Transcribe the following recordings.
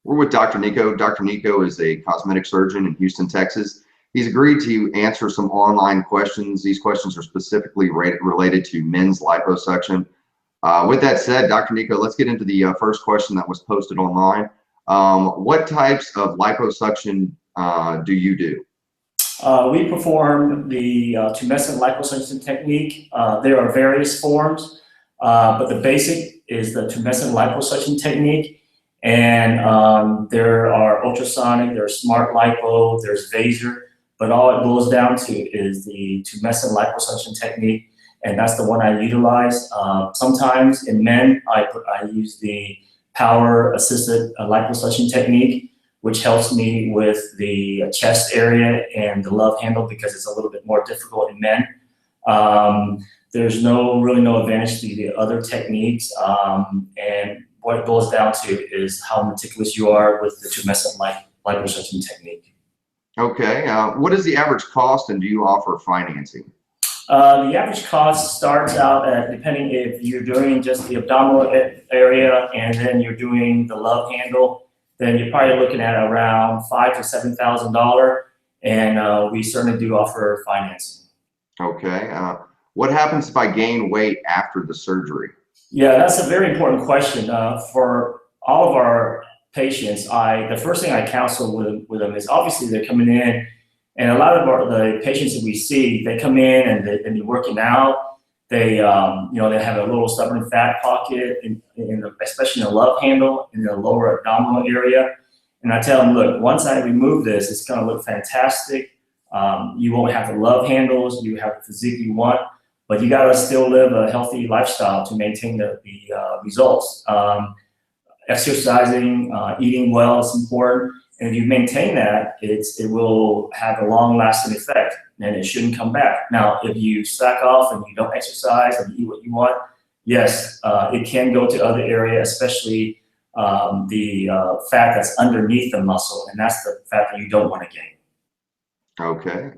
We're with Dr. Nikko. Dr. Nikko is a cosmetic surgeon in Houston, Texas. He's agreed to answer some online questions. These questions are specifically related to men's liposuction. With that said, Dr. Nikko, let's get into the first question that was posted online. What types of liposuction do you do? We perform the tumescent liposuction technique. There are various forms, but the basic is the tumescent liposuction technique. And there are ultrasonic, there's smart lipo, there's Vaser, but all it boils down to is the tumescent liposuction technique, and that's the one I utilize. Sometimes in men, I use the power-assisted liposuction technique, which helps me with the chest area and the love handle because it's a little bit more difficult in men. There's really no advantage to the other techniques, and what it boils down to is how meticulous you are with the tumescent liposuction technique. Okay, what is the average cost, and do you offer financing? The average cost starts out at, depending if you're doing just the abdominal area and then you're doing the love handle, then you're probably looking at around $5,000 to $7,000, and we certainly do offer financing. Okay, what happens if I gain weight after the surgery? Yeah, that's a very important question. For all of our patients, the first thing I counsel with them is obviously they're coming in, and a lot of the patients that we see, they come in and they're working out. They they have a little stubborn fat pocket, especially in the love handle in the lower abdominal area. And I tell them, look, once I remove this, it's going to look fantastic. You won't have the love handles, you have the physique you want, but you got to still live a healthy lifestyle to maintain the results. Exercising, eating well is important, and if you maintain that, it will have a long-lasting effect, and it shouldn't come back. Now, if you slack off and you don't exercise and eat what you want, yes, it can go to other areas, especially the fat that's underneath the muscle, and that's the fat that you don't want to gain. Okay.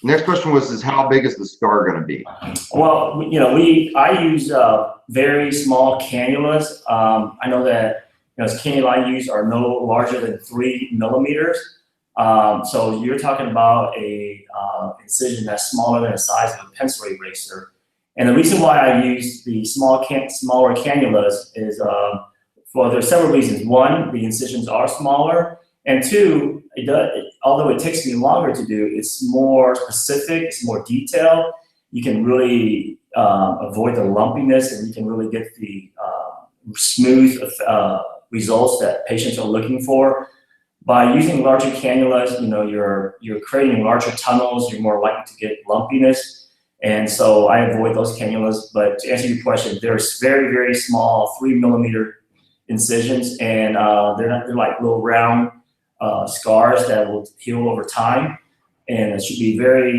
Next question is how big is the scar going to be? Well, I use very small cannulas. I know that the cannula I use are no larger than 3 millimeters. So you're talking about a incision that's smaller than the size of a pencil eraser. And the reason why I use the smaller cannulas is there's several reasons. One, the incisions are smaller, and two, although it takes me longer to do, it's more specific, it's more detailed. You can really avoid the lumpiness, and you can really get the smooth results that patients are looking for. By using larger cannulas, you're creating larger tunnels, you're more likely to get lumpiness. And so I avoid those cannulas. But to answer your question, there's very, very small 3 millimeter incisions, and they're like little round scars that will heal over time, and it should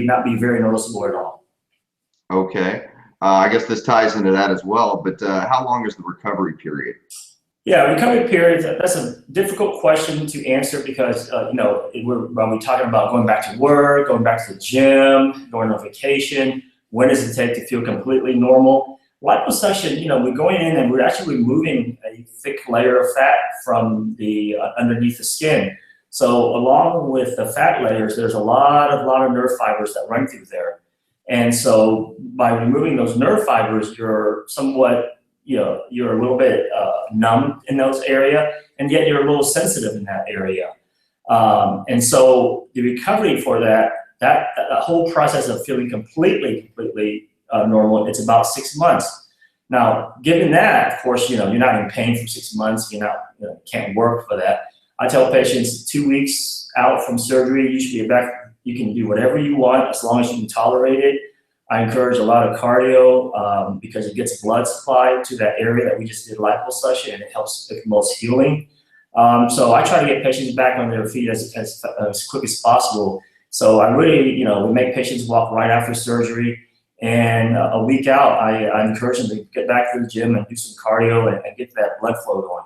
not be very noticeable at all. Okay, I guess this ties into that as well, but how long is the recovery period? Yeah, recovery period, that's a difficult question to answer because, we're talking about going back to work, going back to the gym, going on vacation. When does it take to feel completely normal? Liposuction, we're going in and we're actually removing a thick layer of fat from the underneath the skin. So along with the fat layers, there's a lot of nerve fibers that run through there. And so by removing those nerve fibers, you're somewhat, you're a little bit numb in those areas, and yet you're a little sensitive in that area. And so the recovery for that whole process of feeling completely normal, it's about 6 months. Now, given that, of course, you're not in pain for 6 months, can't work for that. I tell patients 2 weeks out from surgery, you should be back. You can do whatever you want as long as you can tolerate it. I encourage a lot of cardio because it gets blood supply to that area that we just did liposuction, and it promotes healing. So I try to get patients back on their feet as quick as possible. So I really, we make patients walk right after surgery, and a week out, I encourage them to get back to the gym and do some cardio and get that blood flow going.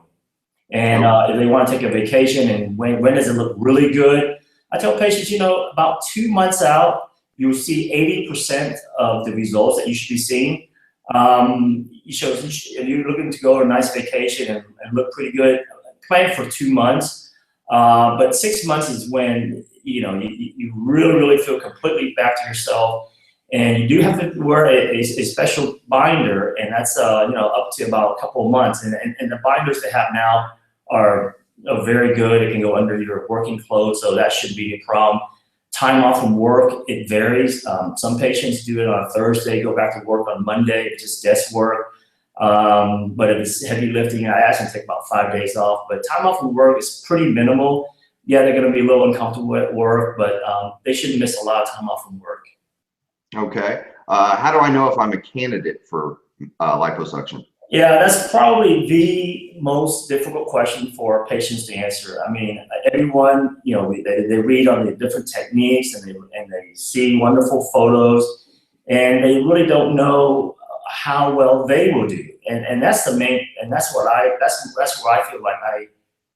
And if they want to take a vacation, and when does it look really good? I tell patients, about 2 months out, you will see 80% of the results that you should be seeing. If you're looking to go on a nice vacation and look pretty good, plan for 2 months, but 6 months is when you really feel completely back to yourself, and you do have to wear a special binder, and that's up to about a couple of months, and the binders they have now are very good. It can go under your working clothes, so that shouldn't be a problem. Time off from work, it varies. Some patients do it on a Thursday, go back to work on Monday, it's just desk work. But if it's heavy lifting, I ask them to take about 5 days off. But time off from work is pretty minimal. Yeah, they're going to be a little uncomfortable at work, but they shouldn't miss a lot of time off from work. Okay. How do I know if I'm a candidate for liposuction? Yeah, that's probably the most difficult question for patients to answer. I mean, everyone, they read on the different techniques, and they see wonderful photos, and they really don't know how well they will do. And that's the main, and that's where I feel like I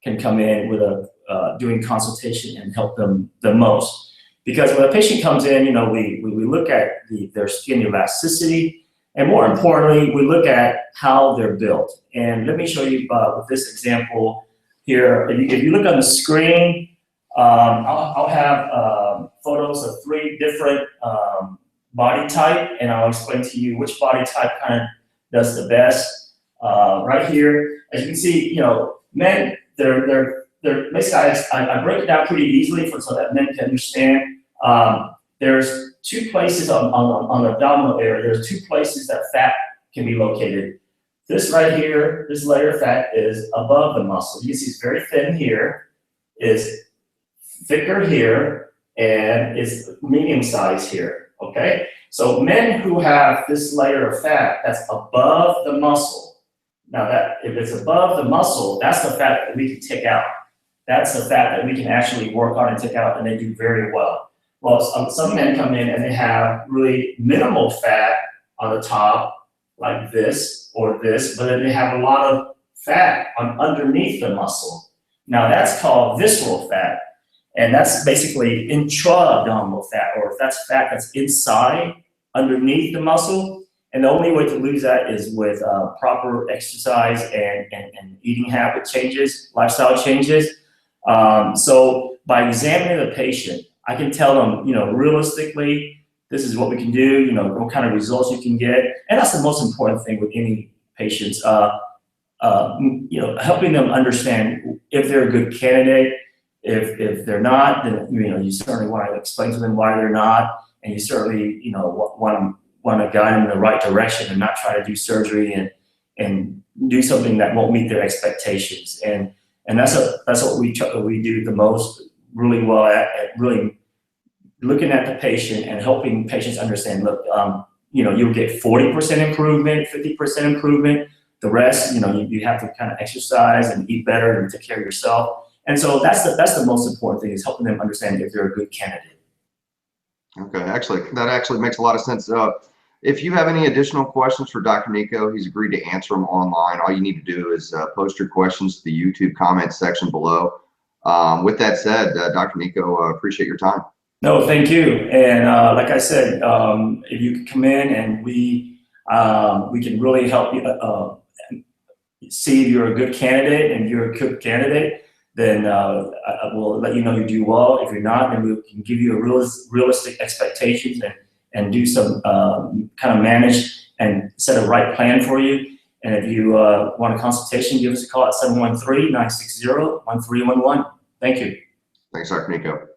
can come in with doing consultation and help them the most. Because when a patient comes in, we look at their skin elasticity. And more importantly, we look at how they're built. And let me show you with this example here. If you look on the screen, I'll have photos of 3 different body type, and I'll explain to you which body type kind of does the best. Right here, as you can see, men, they're basically, I break it down pretty easily so that men can understand. There's 2 places on the abdominal area. There's 2 places that fat can be located. This right here, this layer of fat is above the muscle. You can see it's very thin here, is thicker here, and is medium size here, okay? So men who have this layer of fat that's above the muscle, now if it's above the muscle, that's the fat that we can take out. That's the fat that we can actually work on and take out, and they do very well. Well, some men come in and they have really minimal fat on the top, like this or this, but then they have a lot of fat underneath the muscle. Now that's called visceral fat, and that's basically intra-abdominal fat, or if that's fat that's inside, underneath the muscle. And the only way to lose that is with proper exercise and eating habit changes, lifestyle changes. So by examining the patient, I can tell them, realistically, this is what we can do, what kind of results you can get. And that's the most important thing with any patients, helping them understand if they're a good candidate. If they're not, then, you certainly want to explain to them why they're not. And you certainly, want to guide them in the right direction and not try to do surgery and do something that won't meet their expectations. And that's what we do the most, really well at really looking at the patient and helping patients understand, look, you'll get 40% improvement, 50% improvement. The rest, you have to kind of exercise and eat better and take care of yourself. And so that's the most important thing, is helping them understand if they're a good candidate. Okay, that actually makes a lot of sense. If you have any additional questions for Dr. Nikko, he's agreed to answer them online. All you need to do is post your questions to the YouTube comments section below. With that said, Dr. Nikko, appreciate your time. No, thank you. And like I said, if you could come in and we can really help you see if you're a good candidate, and if you're a good candidate, then we'll let you know you do well. If you're not, then we can give you a realistic expectations and do some kind of manage and set a right plan for you. And if you want a consultation, give us a call at 713-960-1311. Thank you. Thanks, Dr. Nikko.